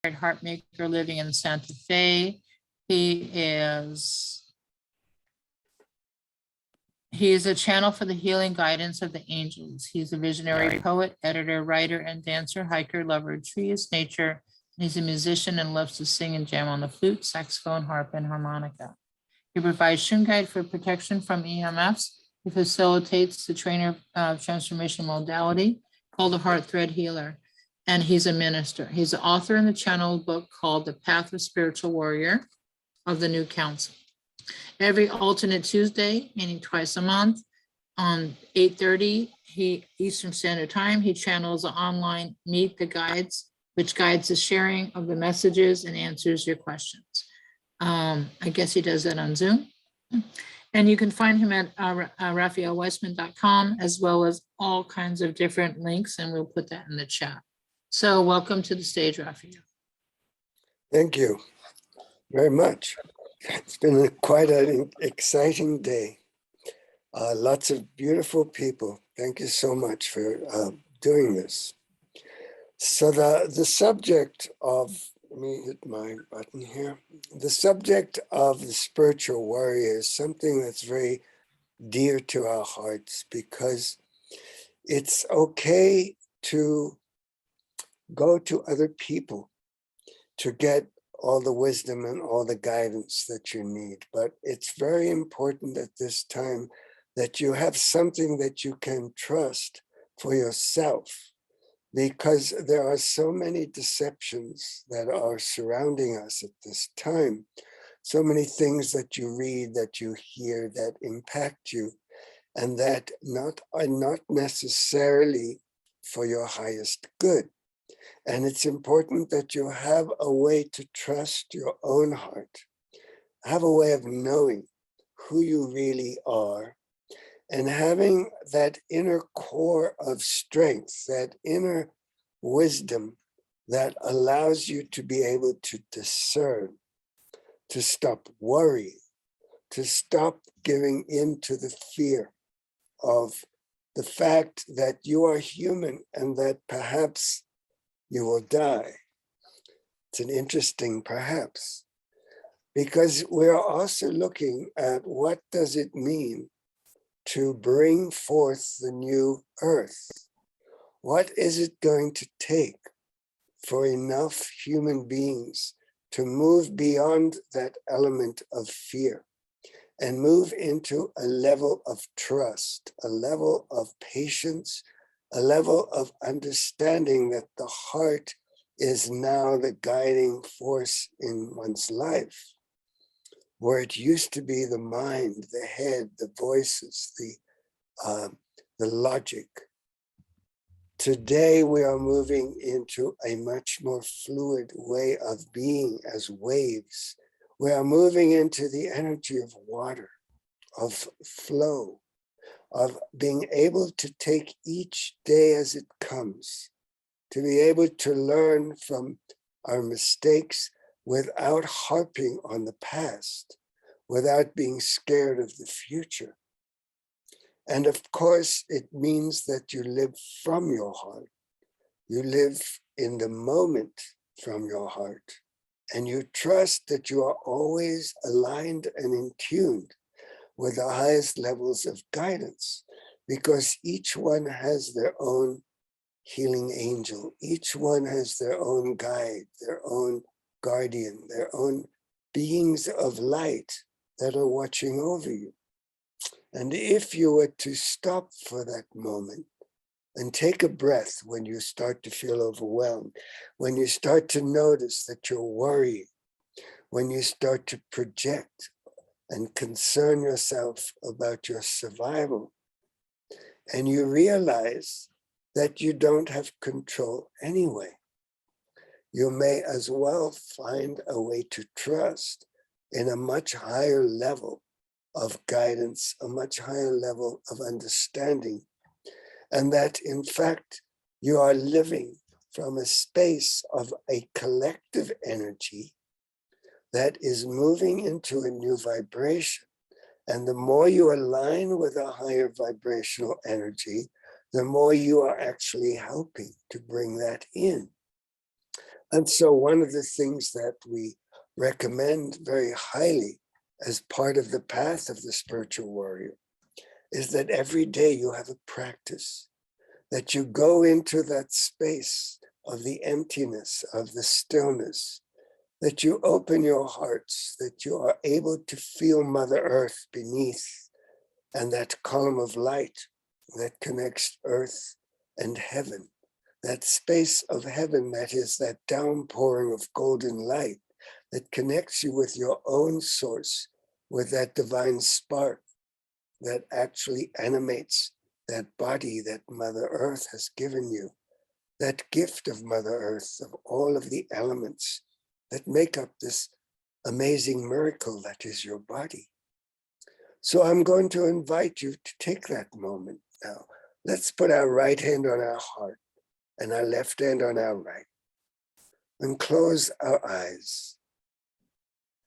heart maker living in Santa Fe. He is a channel for the healing guidance of the angels. He's a visionary poet, editor, writer, and dancer, hiker, lover of trees, nature. He's a musician and loves to sing and jam on the flute, saxophone, harp, and harmonica. He provides Shun Guide for protection from EMFs. He facilitates the trainer of transformation modality called the Heart Thread Healer. And he's a minister. He's the author in the channel book called The Path of Spiritual Warrior of the New Council. Every alternate Tuesday, meaning twice a month, on 8:30 Eastern Standard Time, he channels the online Meet the Guides, which guides the sharing of the messages and answers your questions. I guess he does that on Zoom. And you can find him at raphaelweissman.com, as well as all kinds of different links, and we'll put that in the chat. So welcome to the stage, Raphael. Thank you very much. It's been quite an exciting day. Lots of beautiful people. Thank you so much for doing this. So the subject of, let me hit my button here. The subject of the spiritual warrior is something that's very dear to our hearts, because it's okay to go to other people to get all the wisdom and all the guidance that you need. But it's very important at this time that you have something that you can trust for yourself, because there are so many deceptions that are surrounding us at this time. So many things that you read, that you hear, that impact you, and that are not necessarily for your highest good. And it's important that you have a way to trust your own heart, have a way of knowing who you really are, and having that inner core of strength, that inner wisdom that allows you to be able to discern, to stop worrying, to stop giving in to the fear of the fact that you are human and that perhaps you will die. It's an interesting perhaps, because we're also looking at what does it mean to bring forth the new earth. What is it going to take for enough human beings to move beyond that element of fear and move into a level of trust, a level of patience, a level of understanding that the heart is now the guiding force in one's life, where it used to be the mind, the head, the voices, the logic. Today we are moving into a much more fluid way of being as waves. We are moving into the energy of water, of flow, of being able to take each day as it comes, to be able to learn from our mistakes without harping on the past, without being scared of the future. And of course, it means that you live from your heart. You live in the moment from your heart, and you trust that you are always aligned and in tune with the highest levels of guidance, because each one has their own healing angel. Each one has their own guide, their own guardian, their own beings of light that are watching over you. And if you were to stop for that moment and take a breath when you start to feel overwhelmed, when you start to notice that you're worrying, when you start to project and concern yourself about your survival, and you realize that you don't have control anyway, you may as well find a way to trust in a much higher level of guidance, a much higher level of understanding, and that in fact you are living from a space of a collective energy that is moving into a new vibration. And the more you align with a higher vibrational energy, the more you are actually helping to bring that in. And so one of the things that we recommend very highly as part of the path of the spiritual warrior is that every day you have a practice, that you go into that space of the emptiness, of the stillness, that you open your hearts, that you are able to feel Mother Earth beneath, and that column of light that connects earth and heaven, that space of heaven that is that downpouring of golden light that connects you with your own source, with that divine spark that actually animates that body that Mother Earth has given you, that gift of Mother Earth, of all of the elements that make up this amazing miracle that is your body. So I'm going to invite you to take that moment now. Let's put our right hand on our heart and our left hand on our right, and close our eyes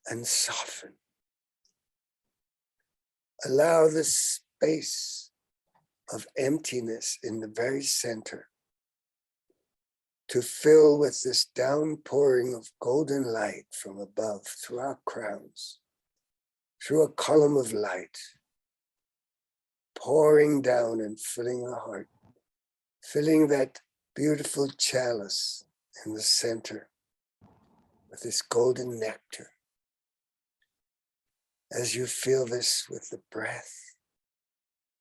and soften. Allow the space of emptiness in the very center to fill with this downpouring of golden light from above, through our crowns, through a column of light, pouring down and filling our heart, filling that beautiful chalice in the center with this golden nectar. As you feel this with the breath,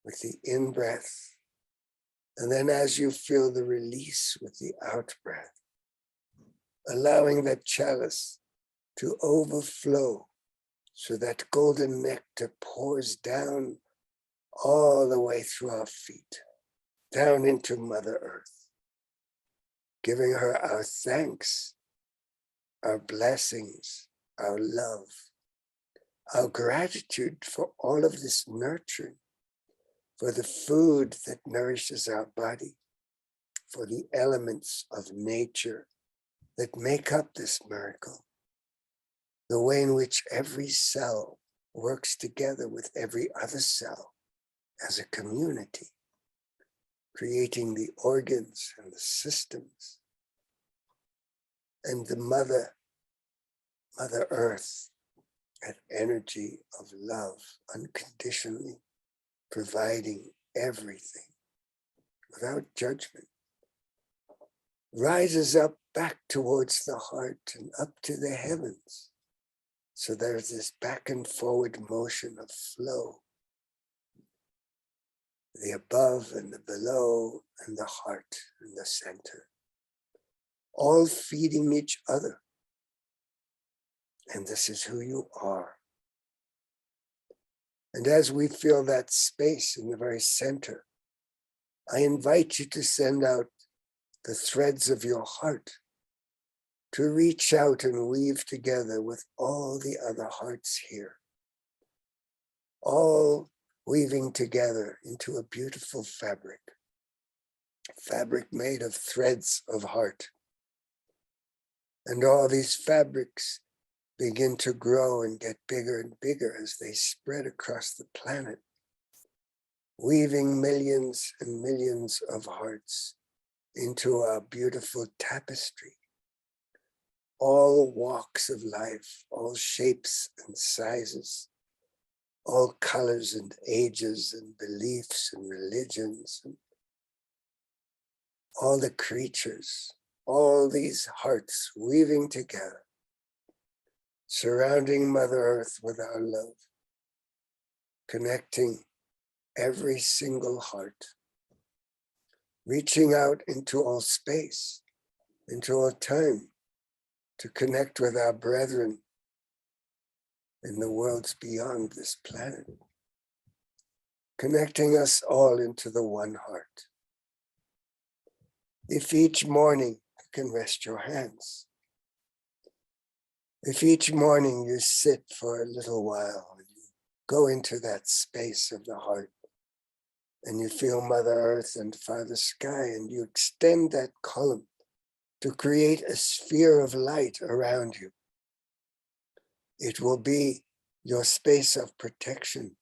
with the in-breath, and then as you feel the release with the out-breath, allowing that chalice to overflow so that golden nectar pours down all the way through our feet, down into Mother Earth, giving her our thanks, our blessings, our love, our gratitude for all of this nurturing, for the food that nourishes our body, for the elements of nature that make up this miracle, the way in which every cell works together with every other cell as a community, creating the organs and the systems, and the Mother Earth, that energy of love, unconditionally providing everything without judgment, rises up back towards the heart and up to the heavens. So there's this back and forward motion of flow, the above and the below and the heart and the center, all feeding each other. And this is who you are. And as we feel that space in the very center, I invite you to send out the threads of your heart to reach out and weave together with all the other hearts here, all weaving together into a beautiful fabric made of threads of heart. And all these fabrics begin to grow and get bigger and bigger as they spread across the planet, weaving millions and millions of hearts into our beautiful tapestry. All walks of life, all shapes and sizes, all colors and ages and beliefs and religions, and all the creatures, all these hearts weaving together, surrounding Mother Earth with our love, connecting every single heart, reaching out into all space, into all time, to connect with our brethren in the worlds beyond this planet, connecting us all into the one heart. If each morning you can rest your hands, if each morning you sit for a little while and you go into that space of the heart and you feel Mother Earth and Father Sky, and you extend that column to create a sphere of light around you, it will be your space of protection,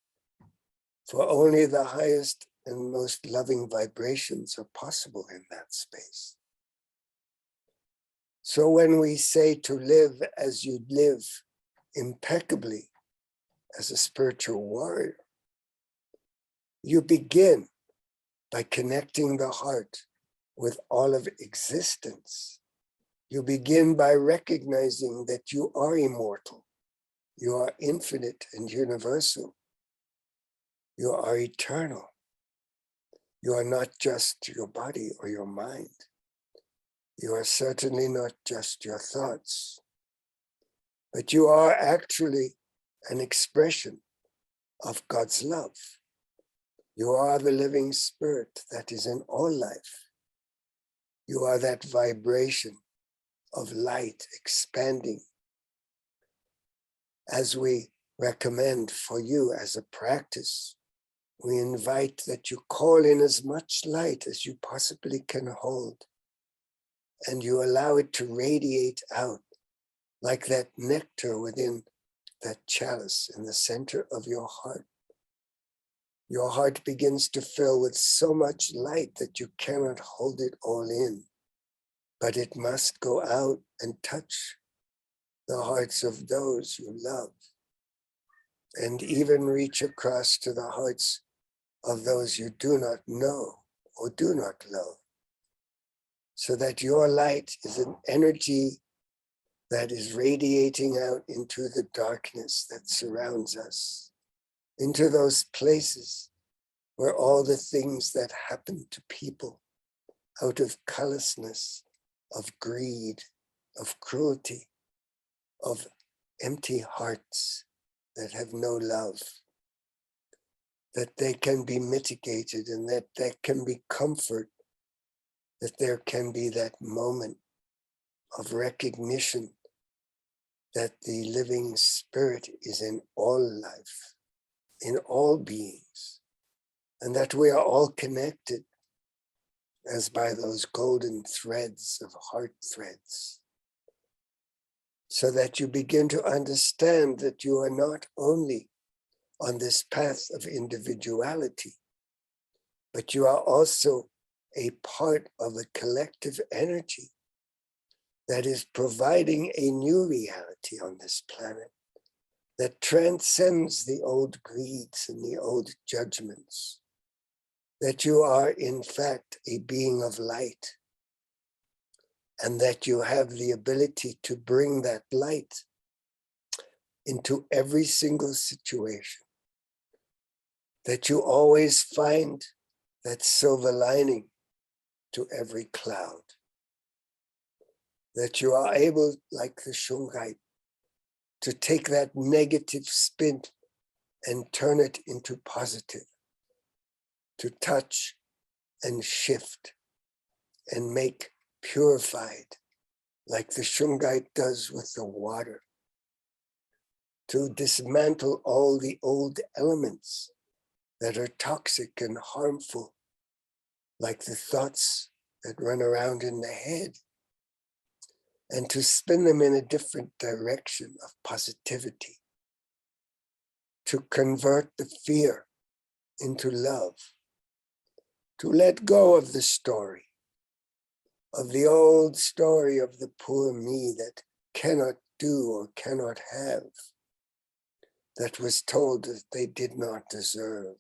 for only the highest and most loving vibrations are possible in that space. So when we say to live as you live impeccably as a spiritual warrior, you begin by connecting the heart with all of existence. You begin by recognizing that you are immortal, you are infinite and universal, you are eternal. You are not just your body or your mind. You are certainly not just your thoughts, but you are actually an expression of God's love. You are the living spirit that is in all life. You are that vibration of light expanding. As we recommend for you as a practice, we invite that you call in as much light as you possibly can hold, and you allow it to radiate out like that nectar within that chalice in the center of your heart. Your heart begins to fill with so much light that you cannot hold it all in, but it must go out and touch the hearts of those you love, and even reach across to the hearts of those you do not know or do not love, so that your light is an energy that is radiating out into the darkness that surrounds us, into those places where all the things that happen to people out of callousness, of greed, of cruelty, of empty hearts that have no love, that they can be mitigated, and that there can be comfort, that there can be that moment of recognition that the living spirit is in all life, in all beings, and that we are all connected as by those golden threads of heart threads, so that you begin to understand that you are not only on this path of individuality, but you are also a part of a collective energy that is providing a new reality on this planet that transcends the old greeds and the old judgments, that you are in fact a being of light, and that you have the ability to bring that light into every single situation, that you always find that silver lining to every cloud, that you are able, like the Shungite, to take that negative spin and turn it into positive, to touch and shift and make purified, like the Shungite does with the water, to dismantle all the old elements that are toxic and harmful, like the thoughts that run around in the head, and to spin them in a different direction of positivity, to convert the fear into love, to let go of the story, of the old story of the poor me that cannot do or cannot have, that was told that they did not deserve,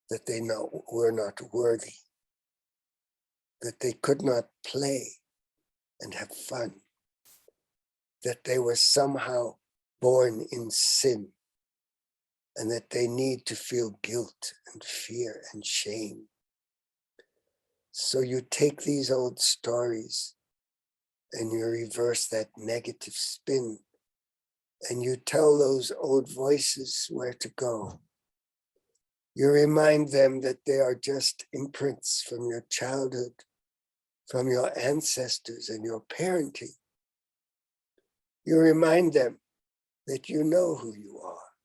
that they were not worthy, that they could not play and have fun, that they were somehow born in sin, and that they need to feel guilt and fear and shame. So you take these old stories and you reverse that negative spin, and you tell those old voices where to go. You remind them that they are just imprints from your childhood, from your ancestors and your parenting. You remind them that you know who you are,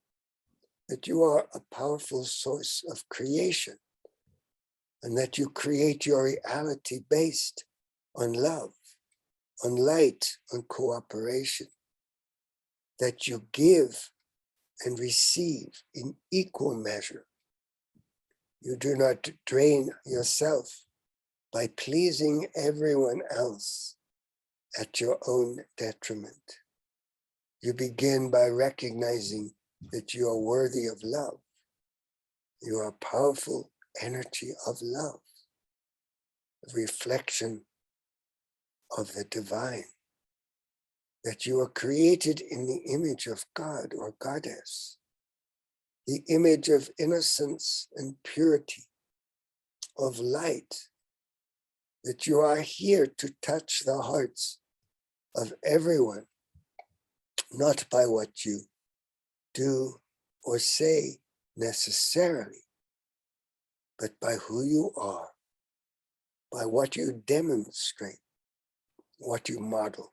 that you are a powerful source of creation, and that you create your reality based on love, on light, on cooperation, that you give and receive in equal measure. You do not drain yourself by pleasing everyone else at your own detriment. You begin by recognizing that you are worthy of love. You are a powerful energy of love, a reflection of the divine, that you are created in the image of God or Goddess, the image of innocence and purity, of light, that you are here to touch the hearts of everyone, not by what you do or say necessarily, but by who you are, by what you demonstrate, what you model,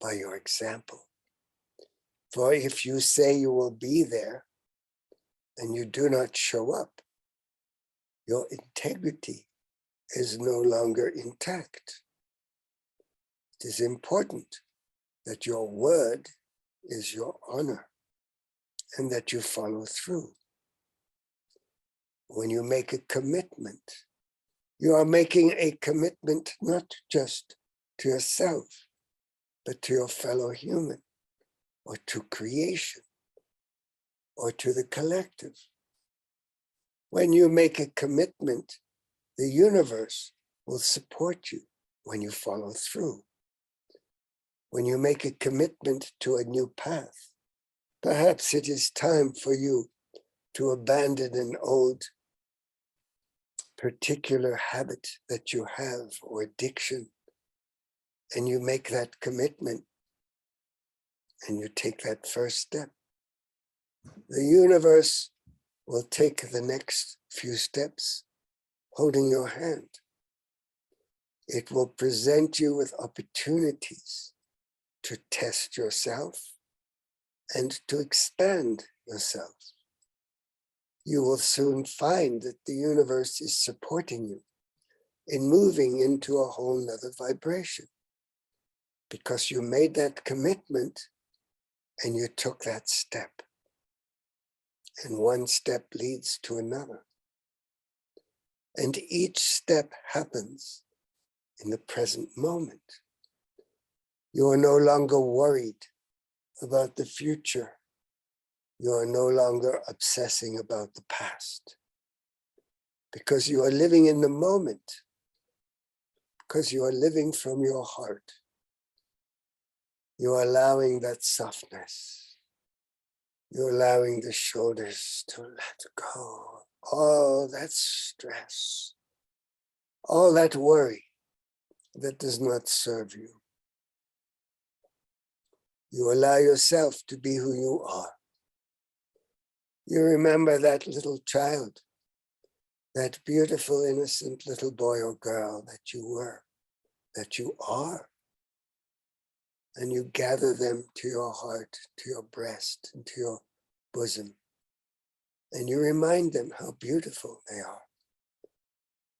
by your example. For if you say you will be there and you do not show up, your integrity is no longer intact. It is important that your word is your honor and that you follow through. When you make a commitment, you are making a commitment not just to yourself, but to your fellow human, or to creation, or to the collective. When you make a commitment, the universe will support you when you follow through. When you make a commitment to a new path, perhaps it is time for you to abandon an old particular habit that you have or addiction, and you make that commitment and you take that first step. The universe will take the next few steps holding your hand. It will present you with opportunities to test yourself and to expand yourself. You will soon find that the universe is supporting you in moving into a whole nother vibration, because you made that commitment and you took that step. And one step leads to another. And each step happens in the present moment. You are no longer worried about the future. You are no longer obsessing about the past, because you are living in the moment, because you are living from your heart. You are allowing that softness. You're allowing the shoulders to let go. All that stress, all that worry that does not serve you. You allow yourself to be who you are. You remember that little child, that beautiful, innocent little boy or girl that you were, that you are. And you gather them to your heart, to your breast, and to your bosom. And you remind them how beautiful they are,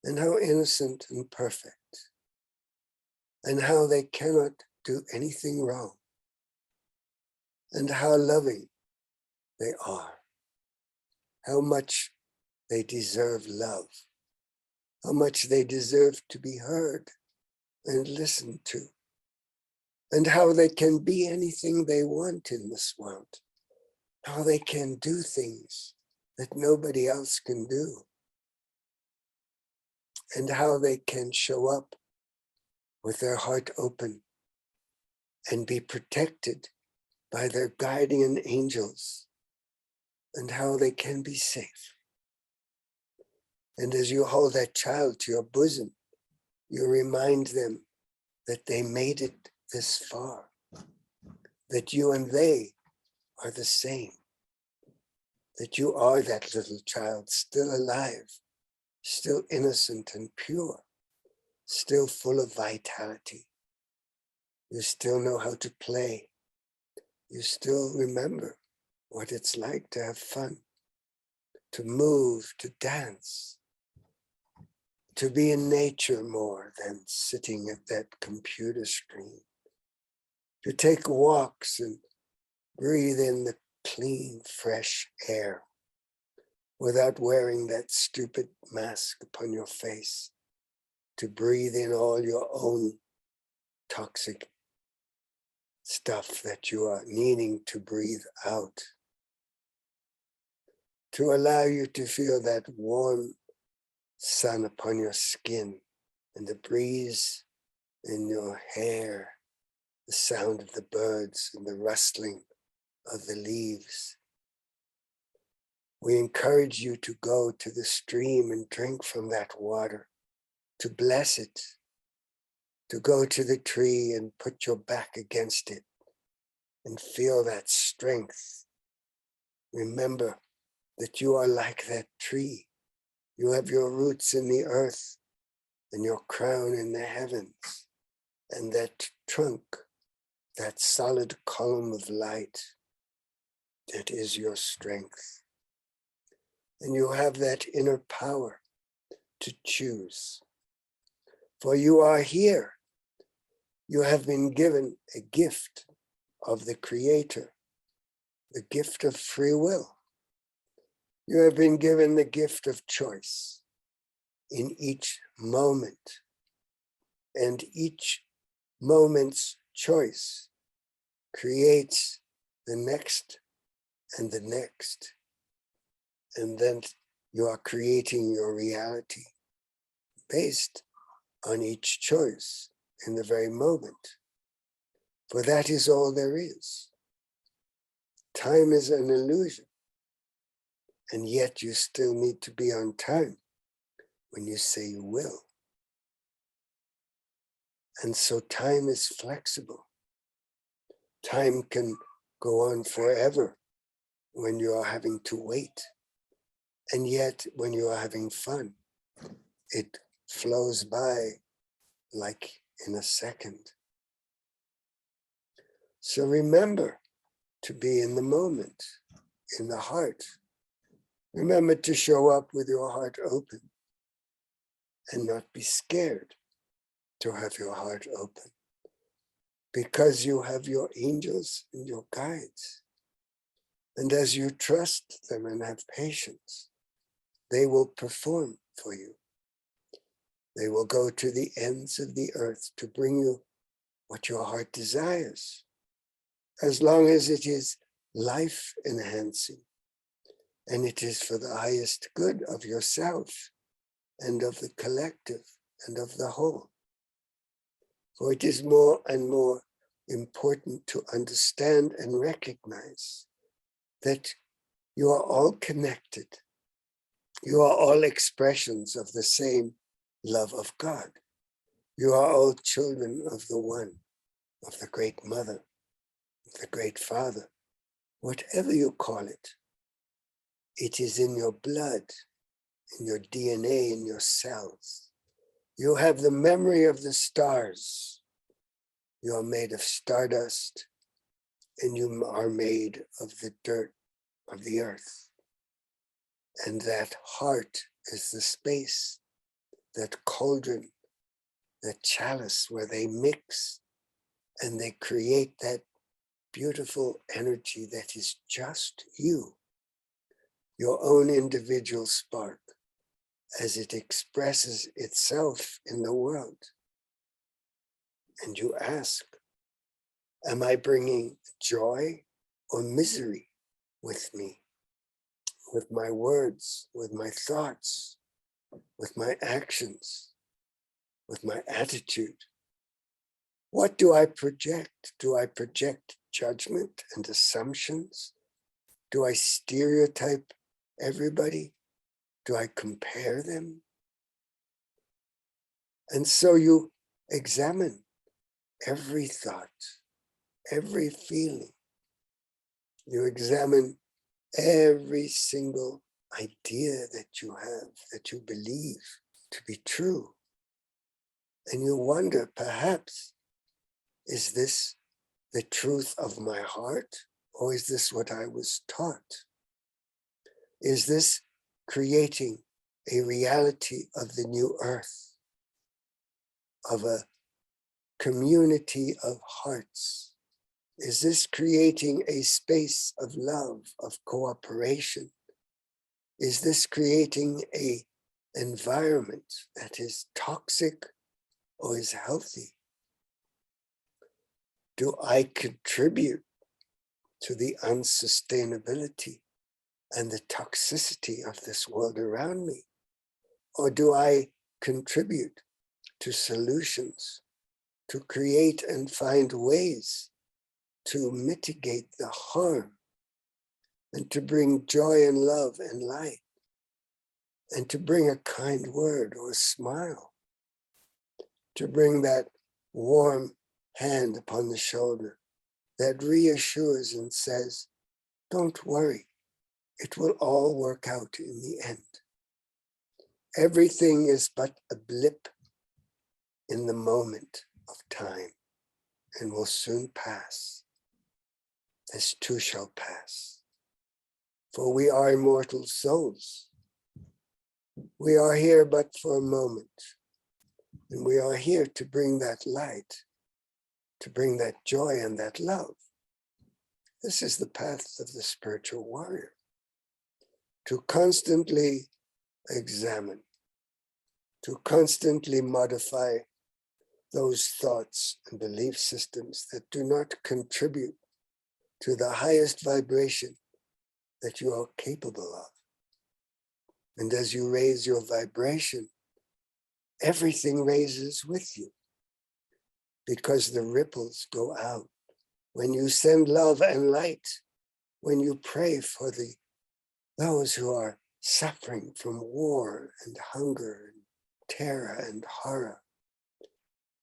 and how innocent and perfect, and how they cannot do anything wrong, and how loving they are, how much they deserve love, how much they deserve to be heard and listened to, and how they can be anything they want in this world, how they can do things that nobody else can do, and how they can show up with their heart open and be protected by their guardian angels, and how they can be safe. And as you hold that child to your bosom, you remind them that they made it this far, that you and they are the same, that you are that little child, still alive, still innocent and pure, still full of vitality. You still know how to play. You still remember what it's like to have fun, to move, to dance, to be in nature more than sitting at that computer screen, to take walks and breathe in the clean, fresh air without wearing that stupid mask upon your face, to breathe in all your own toxic stuff that you are needing to breathe out, to allow you to feel that warm sun upon your skin and the breeze in your hair, the sound of the birds and the rustling of the leaves. We encourage you to go to the stream and drink from that water, to bless it, to go to the tree and put your back against it and feel that strength. Remember that you are like that tree. You have your roots in the earth and your crown in the heavens, and that trunk, that solid column of light, that is your strength. And you have that inner power to choose. For you are here. You have been given a gift of the Creator, the gift of free will. You have been given the gift of choice in each moment. And each moment's choice creates the next and the next. And then you are creating your reality based on each choice in the very moment. For that is all there is. Time is an illusion. And yet you still need to be on time when you say you will. And so time is flexible. Time can go on forever when you are having to wait. And yet when you are having fun, it flows by like in a second. So remember to be in the moment, in the heart. Remember to show up with your heart open and not be scared to have your heart open, because you have your angels and your guides. And as you trust them and have patience, they will perform for you. They will go to the ends of the earth to bring you what your heart desires, as long as it is life enhancing and it is for the highest good of yourself and of the collective and of the whole. For it is more and more important to understand and recognize that you are all connected. You are all expressions of the same love of God. You are all children of the one, of the great mother, of the great father. Whatever you call it, it is in your blood, in your DNA, in your cells. You have the memory of the stars. You are made of stardust, and you are made of the dirt of the earth. And that heart is the space, that cauldron, that chalice where they mix and they create that beautiful energy that is just you, your own individual spark, as it expresses itself in the world. And you ask, am I bringing joy or misery with me? With my words, with my thoughts, with my actions, with my attitude? What do I project? Do I project judgment and assumptions? Do I stereotype everybody? Do I compare them? And so you examine every thought, every feeling. You examine every single idea that you have, that you believe to be true. And you wonder, perhaps, is this the truth of my heart, or is this what I was taught? Is this creating a reality of the new earth, of a community of hearts? Is this creating a space of love, of cooperation? Is this creating an environment that is toxic or is healthy? Do I contribute to the unsustainability and the toxicity of this world around me? Or do I contribute to solutions, to create and find ways to mitigate the harm and to bring joy and love and light and to bring a kind word or a smile, to bring that warm hand upon the shoulder that reassures and says, don't worry, it will all work out in the end. Everything is but a blip in the moment of time and will soon pass. This too shall pass. For we are immortal souls. We are here but for a moment. And we are here to bring that light, to bring that joy and that love. This is the path of the spiritual warrior. To constantly examine, to constantly modify those thoughts and belief systems that do not contribute to the highest vibration that you are capable of. And as you raise your vibration, everything raises with you because the ripples go out. When you send love and light, when you pray for those who are suffering from war and hunger and terror and horror,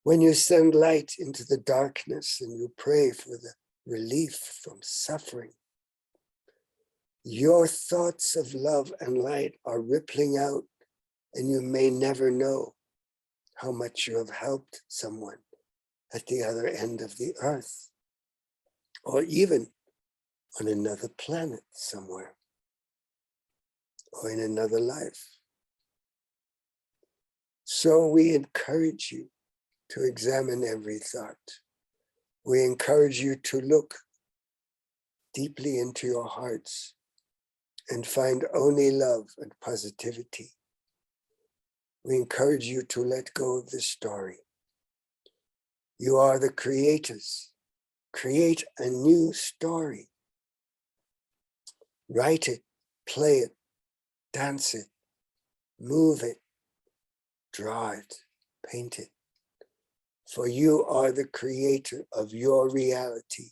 when you send light into the darkness and you pray for the relief from suffering, your thoughts of love and light are rippling out, and you may never know how much you have helped someone at the other end of the earth, or even on another planet somewhere, or in another life. So we encourage you to examine every thought. We encourage you to look deeply into your hearts and find only love and positivity. We encourage you to let go of the story. You are the creators. Create a new story. Write it, play it, dance it, move it, draw it, paint it. For you are the creator of your reality.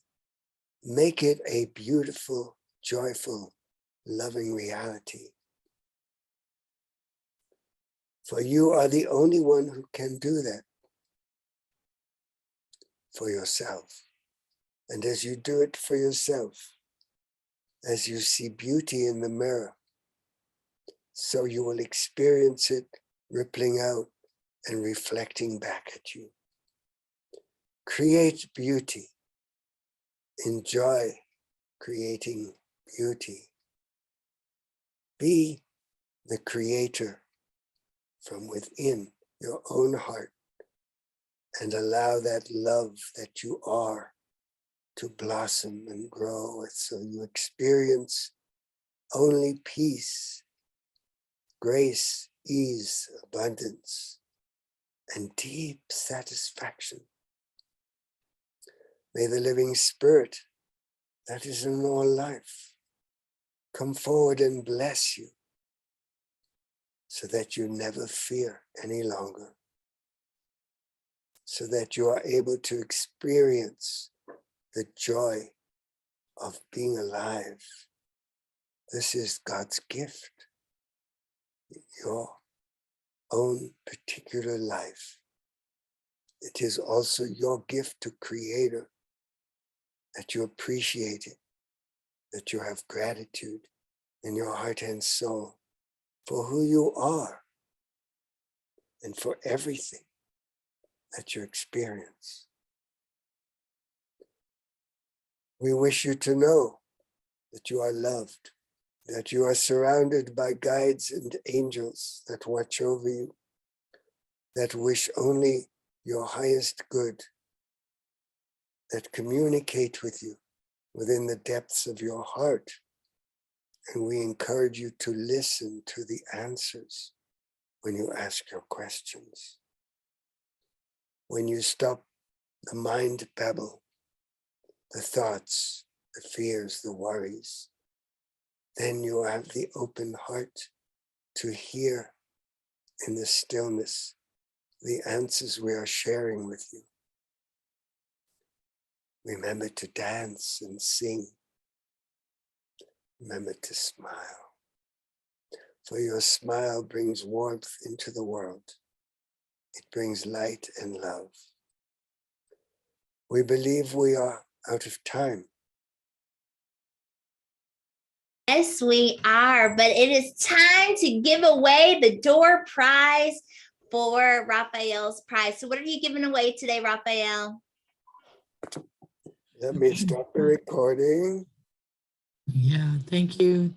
Make it a beautiful, joyful, loving reality. For you are the only one who can do that for yourself. And as you do it for yourself, as you see beauty in the mirror, so you will experience it rippling out and reflecting back at you. Create beauty. Enjoy creating beauty. Be the creator from within your own heart and allow that love that you are to blossom and grow so you experience only peace, grace, ease, abundance, and deep satisfaction. May the living spirit that is in all life come forward and bless you so that you never fear any longer, so that you are able to experience the joy of being alive. This is God's gift, your own particular life. It is also your gift to Creator, that you appreciate it, that you have gratitude in your heart and soul for who you are and for everything that you experience. We wish you to know that you are loved, that you are surrounded by guides and angels that watch over you, that wish only your highest good, that communicate with you within the depths of your heart. And we encourage you to listen to the answers when you ask your questions. When you stop the mind babble the thoughts, the fears, the worries. Then you have the open heart to hear in the stillness the answers we are sharing with you. Remember to dance and sing. Remember to smile. For your smile brings warmth into the world. It brings light and love. We believe we are out of time. Yes, we are, but it is time to give away the door prize for Raphael's prize. So what are you giving away today, Raphael? Let me stop the recording. Yeah, thank you.